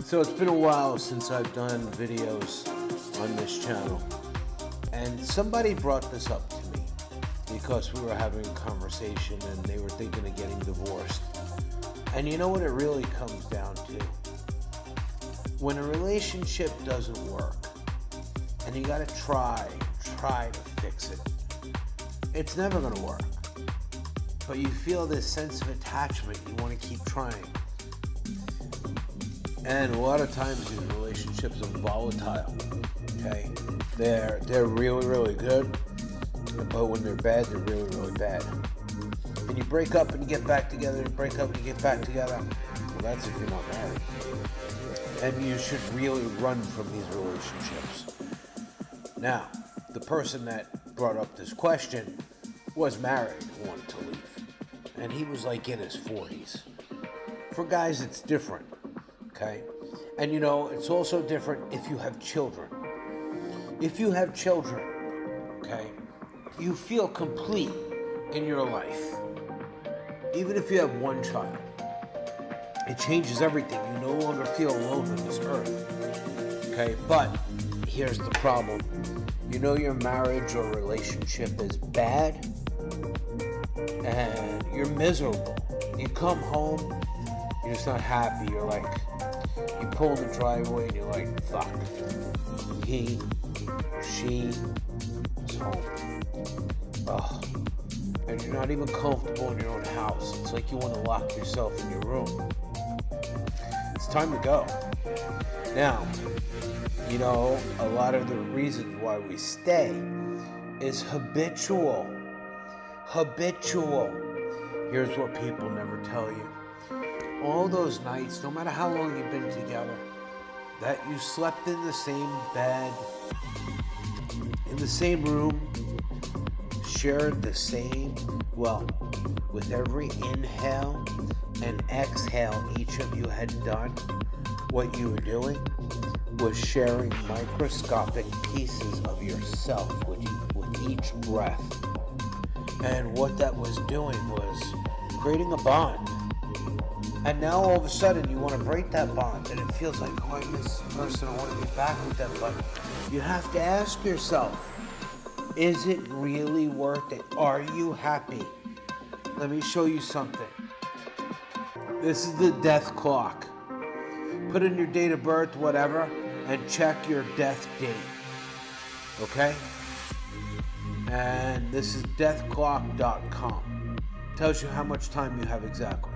So it's been a while since I've done videos on this channel, and somebody brought this up to me because we were having a conversation and they were thinking of getting divorced. And you know what it really comes down to? When a relationship doesn't work and you gotta try to fix it, it's never gonna work. But you feel this sense of attachment, you wanna keep trying. And a lot of times these relationships are volatile, okay? They're really, really good, but when they're bad, they're really, really bad. And you break up and you get back together, and break up and you get back together. Well, that's if you're not married. And you should really run from these relationships. Now, the person that brought up this question was married, wanted to leave. And he was like in his 40s. For guys, it's different. Okay? And you know, it's also different if you have children. If you have children, okay, you feel complete in your life. Even if you have one child, it changes everything. You no longer feel alone on this earth. Okay? But here's the problem. You know your marriage or relationship is bad and you're miserable. You come home, you're just not happy. You're like, you pull in the driveway and you're like, fuck. He, she is home. Ugh. And you're not even comfortable in your own house. It's like you want to lock yourself in your room. It's time to go. Now, you know, a lot of the reasons why we stay is habitual. Habitual. Here's what people never tell you. All those nights, no matter how long you've been together, that you slept in the same bed, in the same room, shared the same, well, with every inhale and exhale each of you had done, what you were doing was sharing microscopic pieces of yourself with each breath. And what that was doing was creating a bond. And now all of a sudden you want to break that bond and it feels like, oh, I miss this person, I want to get back with them. But you have to ask yourself, is it really worth it? Are you happy? Let me show you something. This is the death clock. Put in your date of birth, whatever, and check your death date. Okay? And this is deathclock.com. Tells you how much time you have exactly.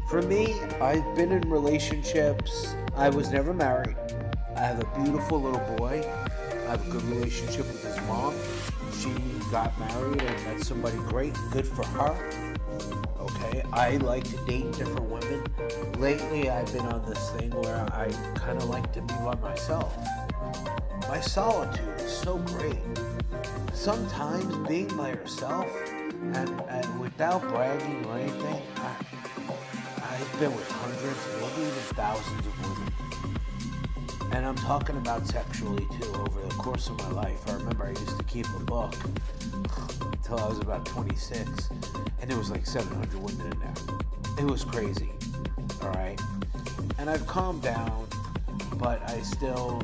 For me, I've been in relationships. I was never married. I have a beautiful little boy. I have a good relationship with his mom. She got married and met somebody great. Good for her. Okay, I like to date different women. Lately, I've been on this thing where I kind of like to be by myself. My solitude is so great. Sometimes being by yourself and without bragging or anything, I've been with hundreds, maybe even thousands of women. And I'm talking about sexually too over the course of my life. I remember I used to keep a book until I was about 26, and there was like 700 women in there. It was crazy, all right? And I've calmed down, but I still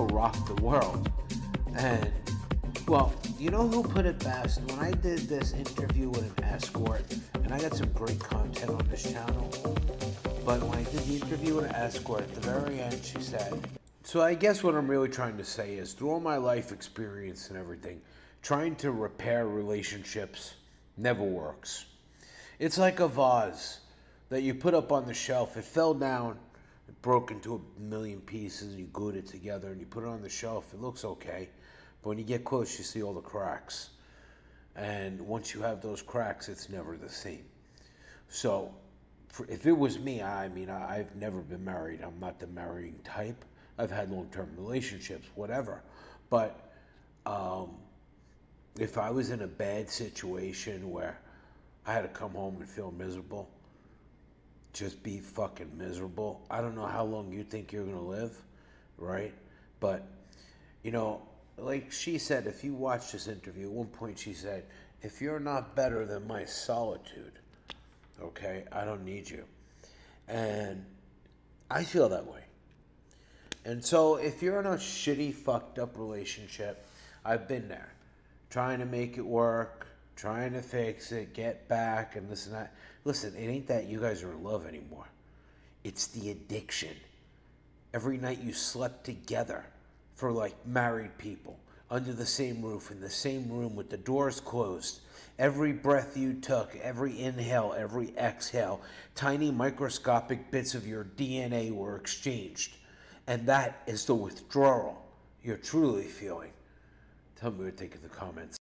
rock the world. And, well, you know who put it best? When I did this interview with an escort, and I got some great content on this channel, but when I did the interview with an escort, at the very end, she said, so I guess what I'm really trying to say is, through all my life experience and everything, trying to repair relationships never works. It's like a vase that you put up on the shelf. It fell down, it broke into a million pieces, and you glued it together, and you put it on the shelf. It looks okay, but when you get close, you see all the cracks. And once you have those cracks, it's never the same. So if it was me, I mean, I've never been married. I'm not the marrying type. I've had long-term relationships, whatever. But if I was in a bad situation where I had to come home and feel miserable, just be fucking miserable, I don't know how long you think you're gonna live, right? But, you know, like she said, if you watch this interview, at one point she said, if you're not better than my solitude, okay, I don't need you. And I feel that way. And so if you're in a shitty, fucked up relationship, I've been there. Trying to make it work, trying to fix it, get back, and this and that. Listen, it ain't that you guys are in love anymore. It's the addiction. Every night you slept together for like married people, under the same roof, in the same room with the doors closed. Every breath you took, every inhale, every exhale, tiny microscopic bits of your DNA were exchanged. And that is the withdrawal you're truly feeling. Tell me what you think in the comments.